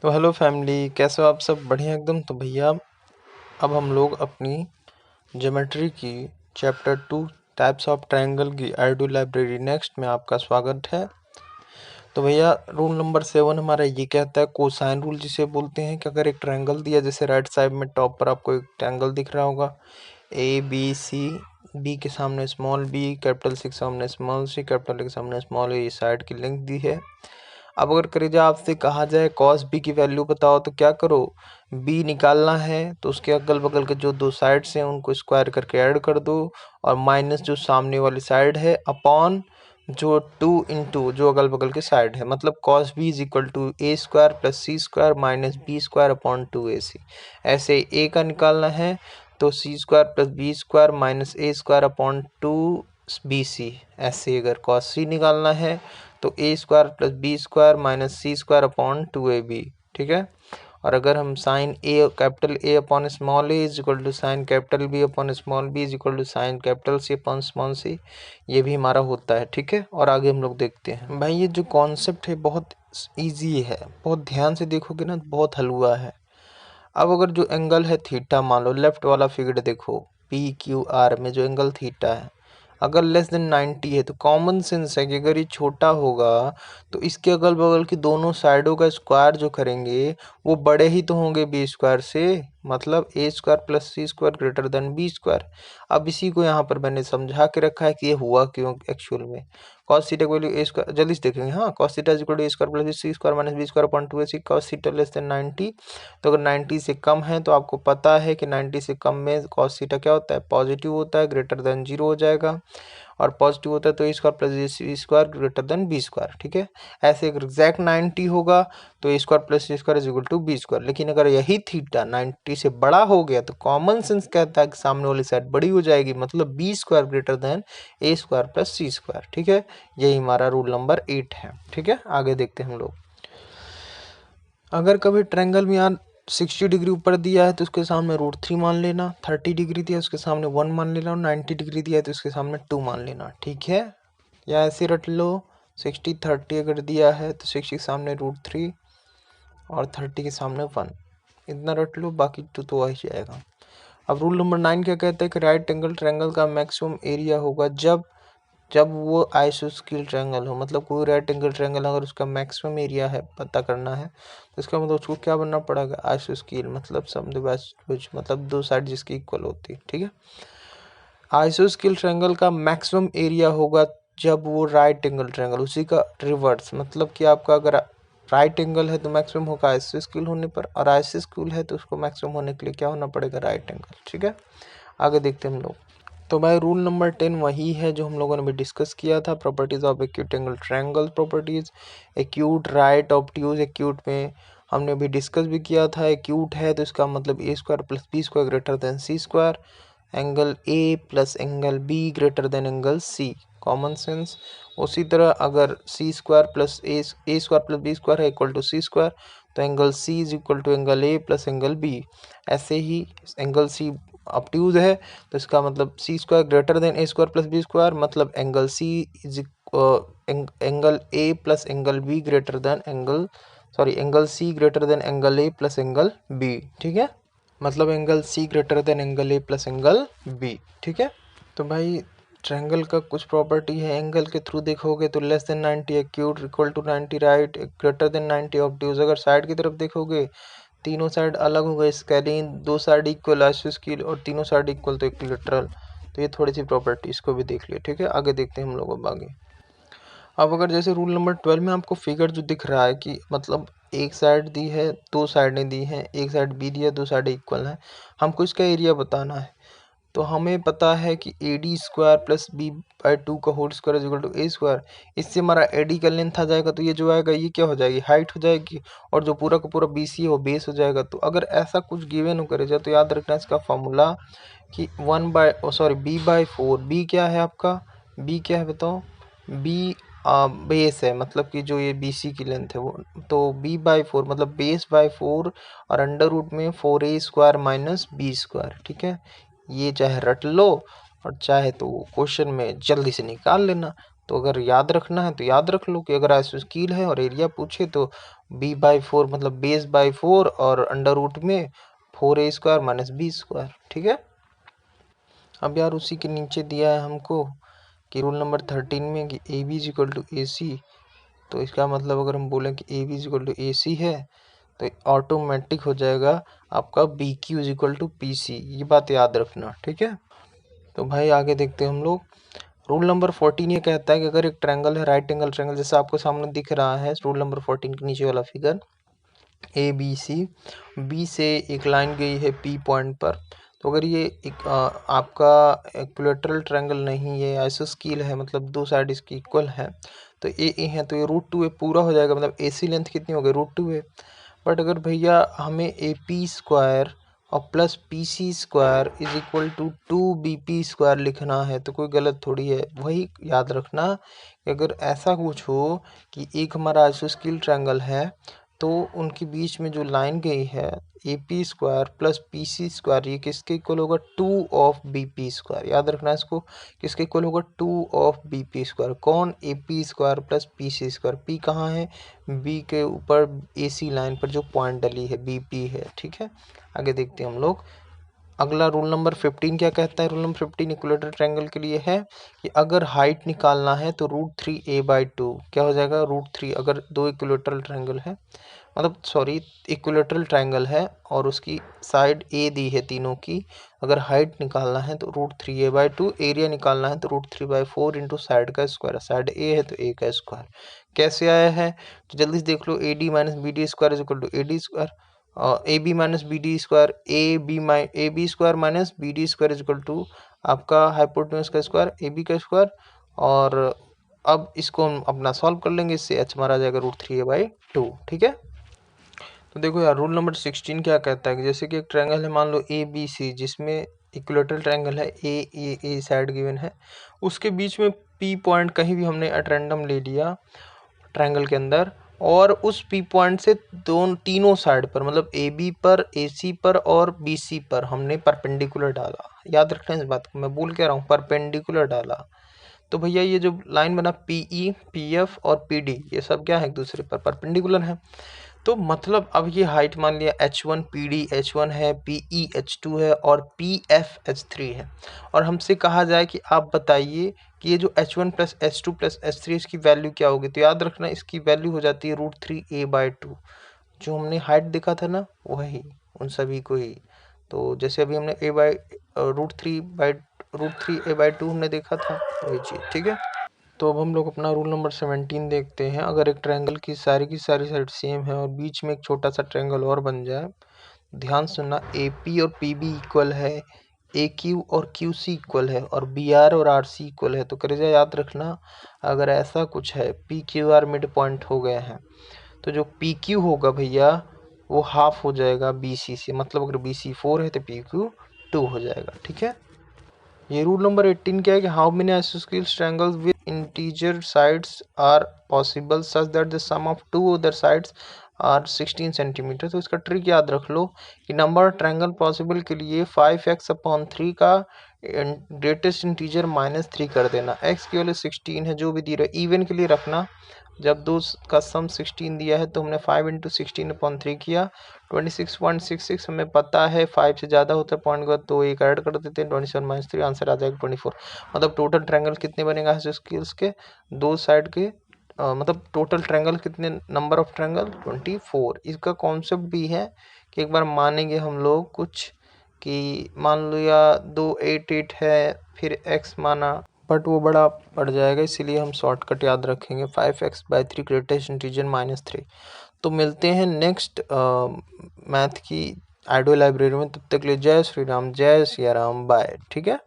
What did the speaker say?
तो hello family, कैसे हो आप सब? बढ़िया एकदम। तो भैया अब हम लोग अपनी ज्योमेट्री की चैप्टर 2 टाइप्स ऑफ ट्रायंगल की आईडू लाइब्रेरी नेक्स्ट में आपका स्वागत है। तो भैया रूल नंबर 7 हमारा ये कहता है, कोसाइन रूल जिसे बोलते हैं, कि अगर एक ट्रायंगल दिया, जैसे राइट साइड में टॉप पर आपको एक ट्रायंगल दिख रहा होगा ABC, बी के सामने स्मॉल बी, कैपिटल सी के सामने स्मॉल सी, कैपिटल ए के सामने स्मॉल ए, साइड की लेंथ दी है। अब अगर करेजा आपसे कहा जाए कॉस बी की वैल्यू बताओ, तो क्या करो, बी निकालना है तो उसके अगल बगल के जो दो साइड्स हैं उनको स्क्वायर करके ऐड कर दो, और माइनस जो सामने वाली साइड है अपॉन जो 2 इंटू जो अगल बगल के साइड है, मतलब cos B is equal to A square plus C square minus B square upon 2ac। ऐसे ए का निकालना है तो C square plus B square minus A square upon 2bc। ऐसे अगर कॉस सी निकालना है तो A square plus B square minus C square upon 2ab। ठीक है। और अगर हम sine A capital A upon small A is equal to sine capital B upon small B is equal to sine capital C upon small C, ये भी हमारा होता है। ठीक है। और आगे हम लोग देखते हैं। भाई ये जो कॉन्सेप्ट है बहुत ईजी है, बहुत ध्यान से देखोगे ना, बहुत हलवा है। अब अगर जो एंगल है थीटा, मान लो लेफ्ट वाला फिगर देखो, PQR में जो एंगल थीटा है, अगर लेस देन 90 है तो कॉमन सेंस है कि अगर ये छोटा होगा तो इसके अगल बगल की दोनों साइडों का स्क्वायर जो करेंगे वो बड़े ही तो होंगे बी स्क्वायर से, मतलब A square plus C square greater than B square. अब इसी को यहाँ पर मैंने समझा के रखा है कि ये हुआ क्यों एक्चुअल में। कॉस थीटा की वैल्यू ए स्क्वायर, जल्दी से देखेंगे। हाँ, cos theta is equal to A square plus C square minus B square upon 2ac। Cos theta less than 90, तो अगर 90 से कम है तो आपको पता है कि 90 से कम में कॉस थीटा क्या होता है, पॉजिटिव होता है, ग्रेटर देन 0 हो जाएगा। और पॉजिटिव होता है तो A square plus C square greater than B square. ठीक है। ऐसे अगर एग्जैक्ट 90 होगा तो A square plus C square is equal to B square. लेकिन अगर यही थीटा 90 से बड़ा हो गया तो कॉमन सेंस कहता है कि सामने वाली साइड बड़ी हो जाएगी, मतलब B square greater than A square plus C square. ठीक है। यही हमारा रूल नंबर 8 है। ठीक है। आगे देखते हैं हम लोग। अगर कभी ट्रायंगल में यार 60 डिग्री ऊपर दिया है तो उसके सामने √3 मान लेना, 30 डिग्री दिया है उसके सामने 1 मान लेना, और 90 डिग्री दिया है तो उसके सामने 2 मान लेना। ठीक है। या ऐसे रट लो, 60 30 अगर दिया है तो 60 के सामने √3 और 30 के सामने 1, इतना रट लो, बाकी तो आ ही जाएगा। अब रूल नंबर 9 क्या कहता है कि राइट एंगल ट्रायंगल का मैक्सिमम एरिया होगा जब जब वो आइसोस्केल ट्रायंगल हो, मतलब कोई राइट एंगल ट्रायंगल अगर उसका मैक्सिमम एरिया है पता करना है तो इसका मतलब उसको क्या बनना पड़ेगा, आइसोस्केल, मतलब समद्विभुज, मतलब दो साइड जिसकी इक्वल होती है। ठीक है। आइसोस्केल ट्रायंगल का मैक्सिमम एरिया होगा जब वो राइट एंगल ट्रायंगल, उसी का रिवर्स, मतलब कि आपका अगर राइट एंगल है तो मैक्सिमम होगा आइसोस्केल होने पर, और आइसोस्केल है तो उसको मैक्सिमम होने के लिए क्या होना पड़ेगा, राइट एंगल। ठीक है। आगे देखते हैं हम लोग। तो भाई रूल नंबर 10 वही है जो हम लोगों ने भी डिस्कस किया था, properties of acute angle triangle properties. Acute, right, obtuse. Acute में हमने भी डिस्कस भी किया था, एक्यूट है तो इसका मतलब A square plus B square greater than C square, angle A plus angle B greater than angle C, common sense. उसी तरह अगर C square plus A square plus B square है इक्वल टू सी स्क्वायर, तो angle C is equal to angle A plus angle B. ऐसे ही angle C obtuse है तो इसका मतलब C square greater than A square plus B square, मतलब angle C is angle A plus angle B greater than angle C greater than angle A plus angle B. ठीक है। मतलब angle C greater than angle A plus angle B. ठीक है। तो भाई triangle का कुछ प्रॉपर्टी है, एंगल के थ्रू देखोगे तो less than 90 acute, equal to 90 right, greater than 90 obtuse. अगर साइड की तरफ देखोगे तीनों साइड अलग हो गए, स्केलिन, दो साइड इक्वल आइसोस्केल और तीनों साइड इक्वल तो इक्विलेटरल। तो ये थोड़ी सी प्रॉपर्टी इसको भी देख लिया। ठीक है। आगे देखते हैं हम लोग अब आगे। अब अगर जैसे रूल नंबर 12 में आपको फिगर जो दिख रहा है कि मतलब एक साइड दी है, दो साइडें दी हैं, एक साइड बी दी है, दो साइड इक्वल है, हमको इसका एरिया बताना है। तो हमें पता है कि AD स्क्वायर प्लस B/2 का whole square is equal to A square. इससे हमारा AD का लेंथ आ जाएगा, तो ये जो आएगा ये क्या हो जाएगी, हाइट हो जाएगी, और जो पूरा का पूरा BC है वो बेस हो जाएगा। तो अगर ऐसा कुछ गिवन हो करे जाए तो याद रखना इसका फॉर्मूला कि B/4, B क्या है आपका, B क्या है बताओ, B बेस है, मतलब कि जो ये BC की लेंथ है वो, तो B/4 मतलब बेस/4 और अंडर रूट में 4A square minus B square. ठीक है। ये चाहे रट लो और चाहे तो क्वेश्चन में जल्दी से निकाल लेना। तो अगर याद रखना है तो याद रख लो कि अगर आइसोस्केल है और एरिया पूछे तो b/4 मतलब बेस बाई 4 और अंडर रूट में 4a² माइनस b²। ठीक है। अब यार उसी के नीचे दिया है हमको कि रूल नंबर 13 में कि AB is equal to AC, तो इसका मतलब अगर हम बोलें कि AB is equal to AC है तो ऑटोमेटिक हो जाएगा आपका BQ is equal to PC। ये बात याद रखना। ठीक है। तो भाई आगे देखते हैं हम लोग। रूल नंबर 14 ये कहता है कि अगर एक ट्रायंगल है, राइट एंगल ट्रायंगल, जैसे आपको सामने दिख रहा है रूल नंबर 14 के नीचे वाला फिगर, ABC, B से एक लाइन गई है P पॉइंट पर, तो अगर ये एक आपका इक्विलेटरल ट्रायंगल नहीं है, आइसोस्केल है, मतलब दो साइड इसकी इक्वल है, तो ए है तो ये √2a पूरा हो जाएगा, मतलब AC लेंथ कितनी हो गई √2a। बट अगर भैया हमें AP² और plus PC² is equal to 2BP² लिखना है तो कोई गलत थोड़ी है। वही याद रखना कि अगर ऐसा कुछ हो कि एक हमारा आइसोस्केल ट्रायंगल है तो उनके बीच में जो लाइन गई है AP² प्लस PC² ये किसके इक्वल होगा 2 ऑफ BP²। याद रखना इसको, किसके इक्वल होगा 2 ऑफ BP²। कौन? AP² plus PC²। P कहाँ है? B के ऊपर AC लाइन पर जो पॉइंट डली है BP है। ठीक है। आगे देखते हैं हम लोग। अगला रूल नंबर 15 क्या कहता है? रूल नंबर 15 इक्विलेटरल ट्रायंगल के लिए है कि अगर हाइट निकालना है तो √3a/2 क्या हो जाएगा? √3। अगर दो इक्विलेटरल ट्रायंगल है, मतलब सॉरी इक्विलेटरल ट्रायंगल है और उसकी साइड ए दी है तीनों की, अगर हाइट निकालना है तो √3a/2, एरिया निकालना है तो √3/4 इंटू साइड का स्क्वायर। साइड ए है तो ए का स्क्वायर। कैसे आया है तो जल्दी से देख लो। AD minus BD² is equal to AD², AB minus BD², AB² minus BD² is equal to आपका हाइपोटेन्यूज का स्क्वायर AB का स्क्वायर। और अब इसको हम अपना सॉल्व कर लेंगे, इससे h हमारा आ जाएगा √3a/2। ठीक है। तो देखो यार रूल नंबर 16 क्या कहता है कि जैसे कि एक ट्रायंगल है, मान लो ABC, जिसमें इक्विलेटरल ट्रायंगल है, ए साइड गिवन है, उसके बीच में P पॉइंट कहीं भी हमने एट रैंडम ले लिया ट्रायंगल के अंदर, और उस P पॉइंट से तीनों साइड पर, मतलब AB पर, AC पर और BC पर हमने परपेंडिकुलर डाला। याद रखना इस बात को, मैं बोल के रहा हूँ परपेंडिकुलर डाला। तो भैया ये जो लाइन बना PE, PF और PD, ये सब क्या है? एक दूसरे पर परपेंडिकुलर है। तो मतलब अब ये हाइट मान लिया H1 PD H1 है, PE H2 है और PF H3 है, और हमसे कहा जाए कि आप बताइए कि ये जो H1 plus H2 plus H3 इसकी वैल्यू क्या होगी, तो याद रखना इसकी वैल्यू हो जाती है √3a/2। जो हमने हाइट देखा था ना, वही उन सभी को ही। तो जैसे अभी हमने √3a/2 हमने देखा था, वही चीज़। ठीक है। तो अब हम लोग अपना रूल नंबर 17 देखते हैं। अगर एक ट्रायंगल की सारी साइड सेम है और बीच में एक छोटा सा ट्रायंगल और बन जाए, ध्यान सुनना, AP और PB इक्वल है, AQ और QC इक्वल है और BR और RC इक्वल है, तो करेजा याद रखना अगर ऐसा कुछ है, PQR मिड पॉइंट हो गए हैं, तो जो PQ होगा भैया वो हाफ हो जाएगा BC से, मतलब अगर BC 4 है तो PQ 2 हो जाएगा। ठीक है। ये रूल नंबर 18 क्या है कि हाउ मेनी आइसोस्केल triangles with integer sides are possible such that the sum of two other sides are 16 centimetre. तो इसका ट्रिक याद रख लो कि नंबर ट्रायंगल पॉसिबल के लिए 5x/3 का ग्रेटेस्ट इंटीजर -3 कर देना। x की वैल्यू 16 है, जो भी दी रहा, इवन के लिए रखना। जब दो का सम 16 दिया है तो हमने 5 इंटू 16/3 किया, 26.66 हमें पता है। 5 से ज़्यादा होता है पॉइंट का तो एक ऐड कर देते हैं, 27 - 3 आंसर आ जाएगा 24। मतलब टोटल ट्रायंगल कितने बनेगा आइसोस्केल्स के दो साइड के, मतलब टोटल ट्रायंगल कितने, नंबर ऑफ ट्रायंगल 24। इसका कॉन्सेप्ट भी है कि एक बार मानेंगे हम लोग कुछ कि मान लिया 2 8 8 है, फिर x माना, बट वो बड़ा पड़ जाएगा, इसीलिए हम शॉर्टकट याद रखेंगे 5x/3 ग्रेटेस्ट इंटीजर -3। तो मिलते हैं नेक्स्ट मैथ की ऑडियो लाइब्रेरी में, तब तक के लिए जय श्री राम, जय सिया राम, बाय। ठीक है।